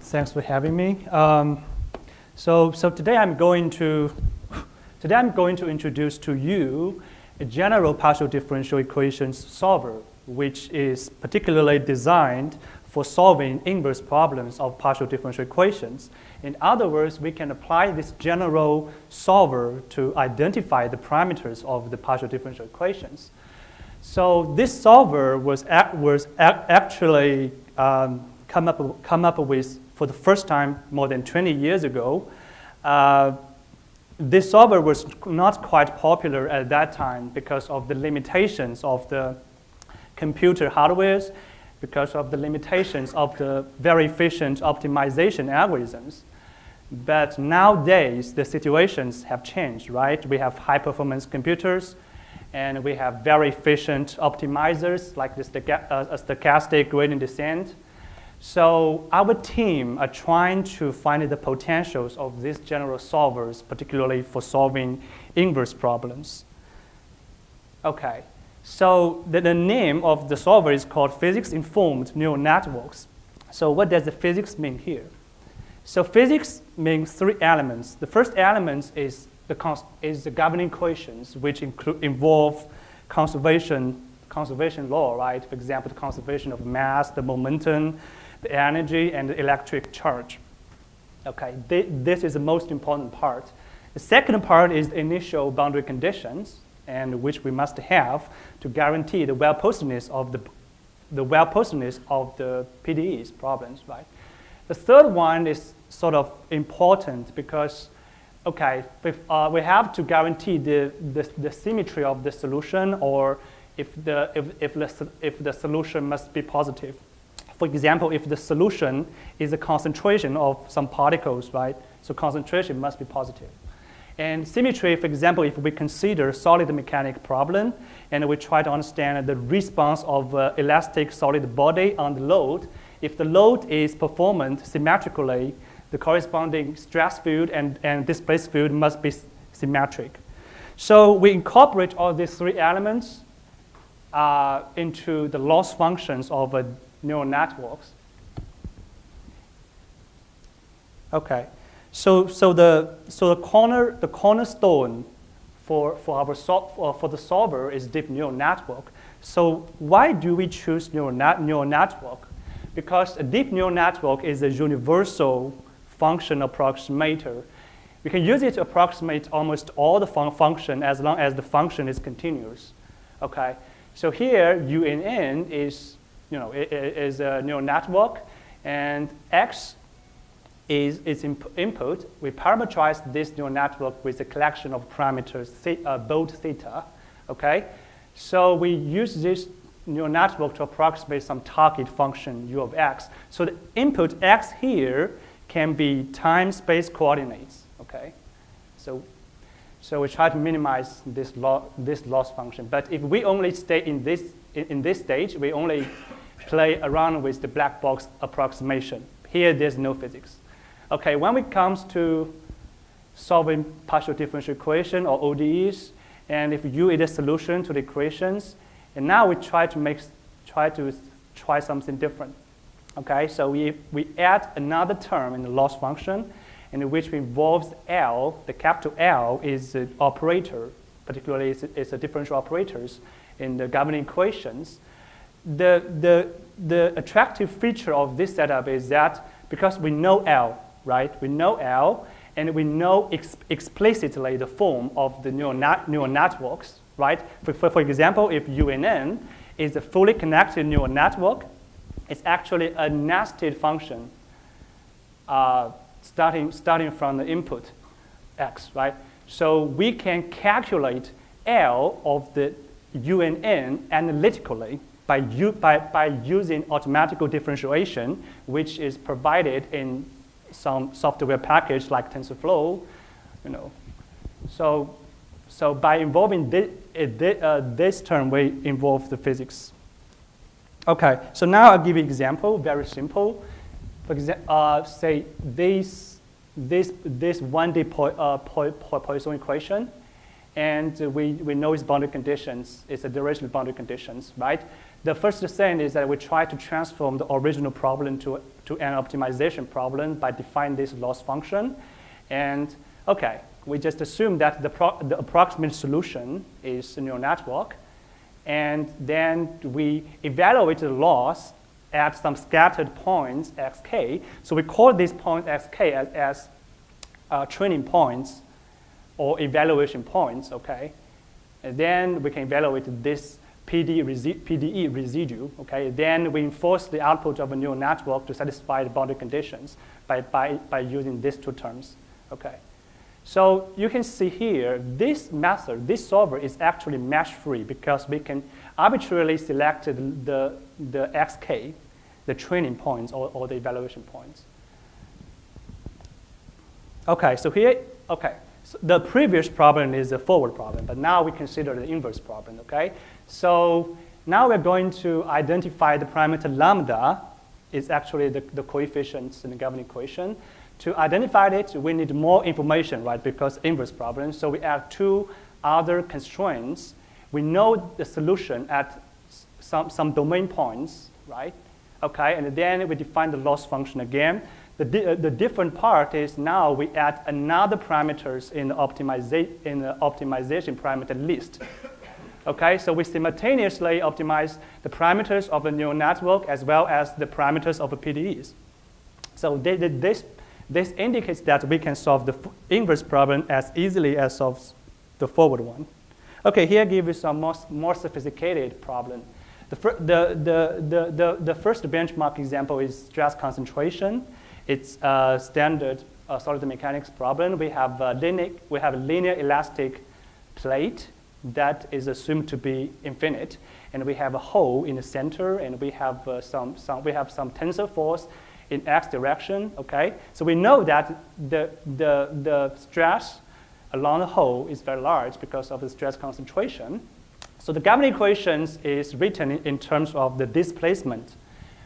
Thanks for having me. So today I'm going to introduce to you a general partial differential equations solver, which is particularly designed for solving inverse problems of partial differential equations. In other words, we can apply this general solver to identify the parameters of the partial differential equations. So this solver was actually come up with for the first time more than 20 years ago. This solver was not quite popular at that time because of the limitations of the computer hardwares, because of the limitations of the very efficient optimization algorithms. But nowadays, the situations have changed, right? We have high-performance computers, and we have very efficient optimizers like the stochastic gradient descent. So our team are trying to find the potentials of these general solvers, particularly for solving inverse problems. Okay, so the name of the solver is called physics-informed neural networks. So what does the physics mean here? So physics means three elements. The first element is the governing equations, which involve conservation law, right? For example, the conservation of mass, the momentum, the energy, and the electric charge. Okay, this is the most important part. The second part is the initial boundary conditions, and which we must have to guarantee the well-postedness of the PDE's problems, right? The third one is sort of important because, okay, we have to guarantee the symmetry of the solution, or if the solution must be positive. For example, if the solution is a concentration of some particles, right? So concentration must be positive. And symmetry, for example, if we consider solid mechanics problem and we try to understand the response of elastic solid body on the load, if the load is performed symmetrically, the corresponding stress field and displaced field must be symmetric. So we incorporate all these three elements into the loss functions of neural networks. Okay, so the cornerstone for the solver is deep neural network. So why do we choose neural network? Because a deep neural network is a universal function approximator. We can use it to approximate almost all the function as long as the function is continuous. Okay, so here UNN is a neural network, and X is its input. We parameterize this neural network with a collection of parameters, both theta. Okay, so we use this neural network to approximate some target function u of x. So the input x here can be time-space coordinates. Okay, so we try to minimize this loss function. But if we only stay in this stage, we only play around with the black box approximation. Here, there's no physics. Okay, when it comes to solving partial differential equation or ODEs, and if U is a solution to the equations, and now we try something different. Okay, so we add another term in the loss function, in which involves L. The capital L is an operator, particularly it's a differential operators in the governing equations. The attractive feature of this setup is that because we know L, right? We know L, and we know explicitly the form of the neural networks, right? For example, if UNN is a fully connected neural network, it's actually a nested function starting from the input x, right? So we can calculate L of the UNN analytically by using automatical differentiation, which is provided in some software package like TensorFlow, So by involving this term, we involve the physics. Okay, so now I'll give you an example, very simple. For example, say this 1D Poisson equation, and we know its boundary conditions. It's a dirichlet boundary conditions, right? the first thing is that we try to transform the original problem to an optimization problem by defining this loss function. And okay, we just assume that the approximate solution is a neural network. And then we evaluate the loss at some scattered points, xk. So we call these points xk as training points or evaluation points, okay? And then we can evaluate this PDE residue, okay? Then we enforce the output of a neural network to satisfy the boundary conditions by using these two terms, okay? So you can see here, this method, this solver is actually mesh-free because we can arbitrarily select the xk, the training points or the evaluation points. Okay, so here, okay. So the previous problem is a forward problem, but now we consider the inverse problem, okay? So now we're going to identify the parameter lambda is actually the coefficients in the governing equation. To identify it, we need more information, right, because inverse problem. So we add two other constraints. We know the solution at some domain points, right? Okay, and then we define the loss function again. The different part is now we add another parameters in the optimization parameter list. Okay, so we simultaneously optimize the parameters of the neural network as well as the parameters of the PDEs. So this indicates that we can solve the inverse problem as easily as solve the forward one. Okay, here I give you some more sophisticated problem. The first benchmark example is stress concentration. It's a standard solid mechanics problem. We have a linear elastic plate that is assumed to be infinite, and we have a hole in the center, and we have some tensor force in x direction. Okay, so we know that the stress along the hole is very large because of the stress concentration. So the governing equations is written in terms of the displacement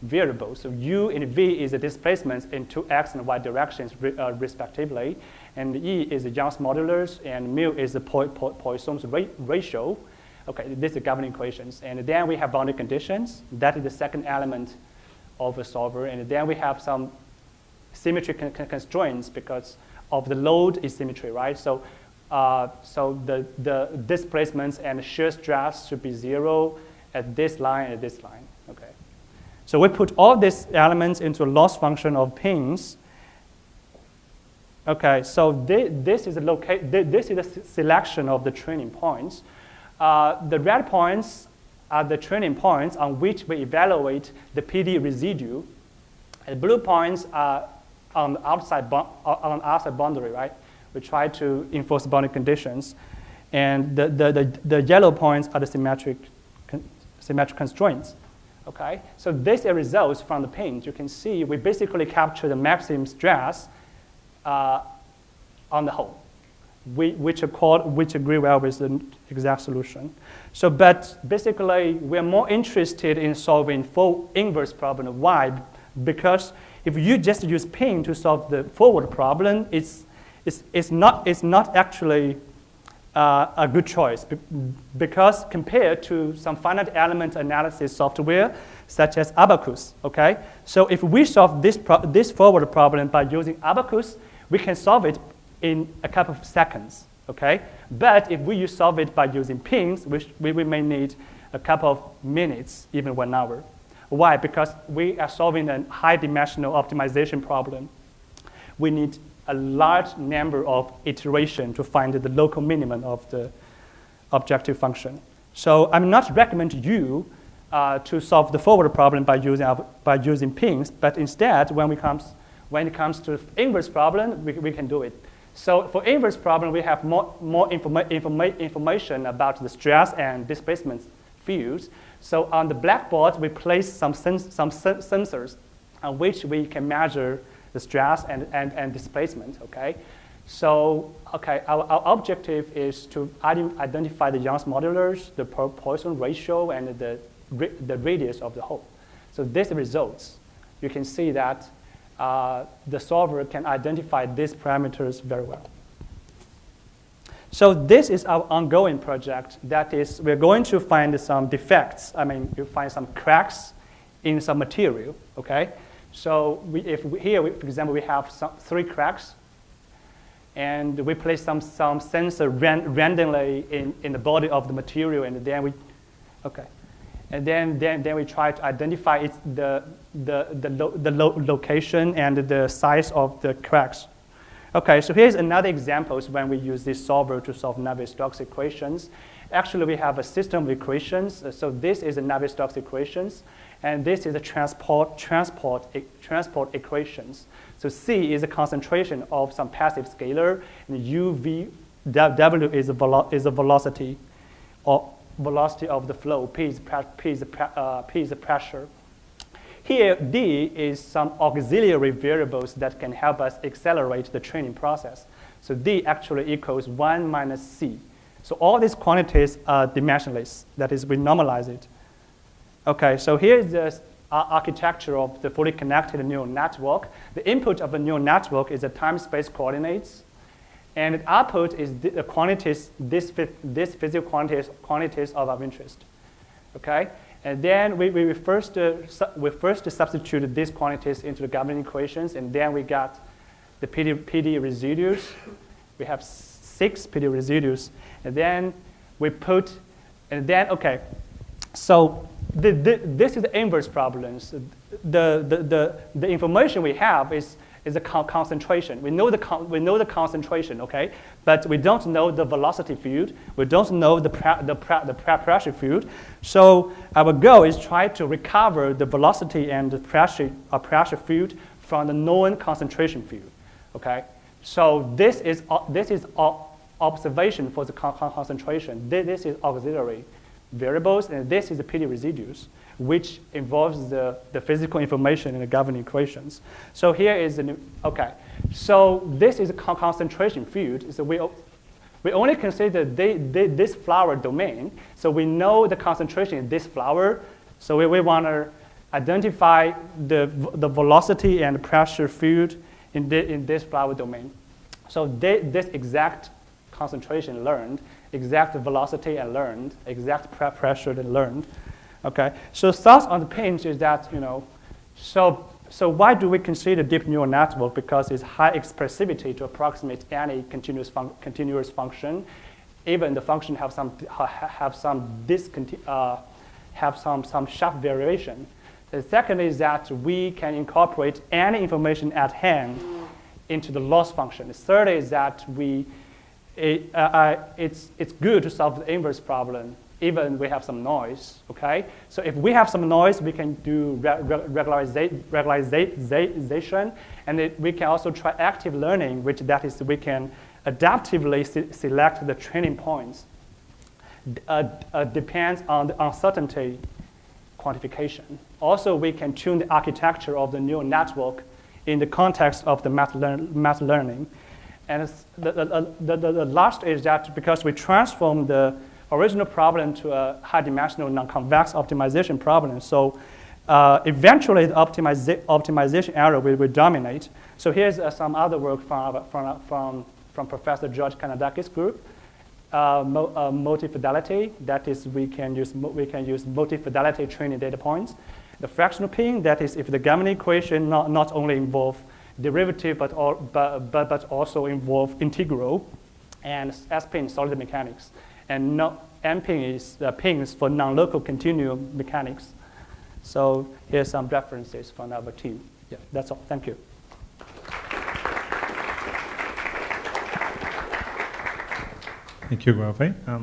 variable. So u and v is the displacements in two x and y directions respectively, and E is the Young's modulus, and mu is the Poisson's ratio. Okay, this is the governing equations. And then we have boundary conditions. That is the second element of the solver. And then we have some symmetry constraints because of the load asymmetry, right? So, so the displacements and shear stress should be 0 at this line and at this line. Okay. So we put all these elements into a loss function of pings. Okay, so this is the selection of the training points. The red points are the training points on which we evaluate the PD residue. And blue points are on the outside boundary, right? We try to enforce boundary conditions. And the yellow points are the symmetric constraints. Okay, so this results from the pings. You can see we basically capture the maximum stress on the whole, which agree well with the exact solution. So, but basically, we're more interested in solving full inverse problem. Why? Because if you just use ping to solve the forward problem, it's not actually a good choice, because compared to some finite element analysis software such as Abaqus, okay? So if we solve this forward problem by using Abaqus, we can solve it in a couple of seconds, okay? But if we solve it by using pings, we may need a couple of minutes, even 1 hour. Why? Because we are solving a high-dimensional optimization problem. We need a large number of iterations to find the local minimum of the objective function. So I'm not recommending you to solve the forward problem by using pings, but instead, when it comes to inverse problem, we can do it. So for inverse problem, we have more information about the stress and displacement fields. So on the blackboard, we place some sensors on which we can measure the stress and displacement, okay? So, okay, our objective is to identify the Young's modulus, the Poisson ratio, and the radius of the hole. So these results, you can see that the solver can identify these parameters very well. So this is our ongoing project. That is, we're going to find some defects. I mean, you find some cracks in some material, okay? So for example, we have 3 cracks, and we place some sensor randomly in the body of the material, and then we, okay. And then we try to identify the location and the size of the cracks. Okay, so here's another example when we use this solver to solve Navier-Stokes equations. Actually, we have a system of equations. So this is the Navier-Stokes equations, and this is the transport equations. So C is a concentration of some passive scalar, and UV is a velocity, or velocity of the flow. P is the pressure. Here, D is some auxiliary variables that can help us accelerate the training process. So D actually equals 1 minus C. So all these quantities are dimensionless. That is, we normalize it. Okay, so here is the architecture of the fully connected neural network. The input of the neural network is the time-space coordinates. And the output is the quantities, this physical quantities of our interest, okay? And then we first substituted these quantities into the governing equations, and then we got the PD residues. We have 6 PD residues, and then we put, and then, okay, so this is the inverse problems. The information we have is a concentration. We know the concentration, okay? But we don't know the velocity field. We don't know the pressure field. So our goal is try to recover the velocity and the pressure field from the known concentration field, okay? So this is observation for the concentration. This is auxiliary variables, and this is the PD residues, which involves the physical information in the governing equations. So here is the new, okay. So this is a concentration field. So we only consider this flower domain. So we know the concentration in this flower. So we want to identify the velocity and pressure field in this flower domain. So this exact concentration learned, exact velocity and learned, exact pressure and learned. Okay, so thoughts on the pinch is that, you know, so why do we consider deep neural network? Because it's high expressivity to approximate any continuous function. Even the function have some sharp variation. The second is that we can incorporate any information at hand into the loss function. The third is that it's good to solve the inverse problem, even we have some noise, okay? So if we have some noise, we can do regularization, and we can also try active learning, which that is we can adaptively select the training points. Depends on the uncertainty quantification. Also, we can tune the architecture of the neural network in the context of the math learning. And the last is that because we transform the original problem to a high-dimensional non-convex optimization problem, so eventually the optimization error will dominate. So here's some other work from Professor George Kanadakis' group. Multi-fidelity, that is we can use multi-fidelity training data points. The fractional pin, that is if the governing equation not only involve derivative but also involve integral, and S-pin solid mechanics. And M-pin is pins for non-local continuum mechanics. So here's some references from our team. Yeah, that's all. Thank you. Thank you, Guofei.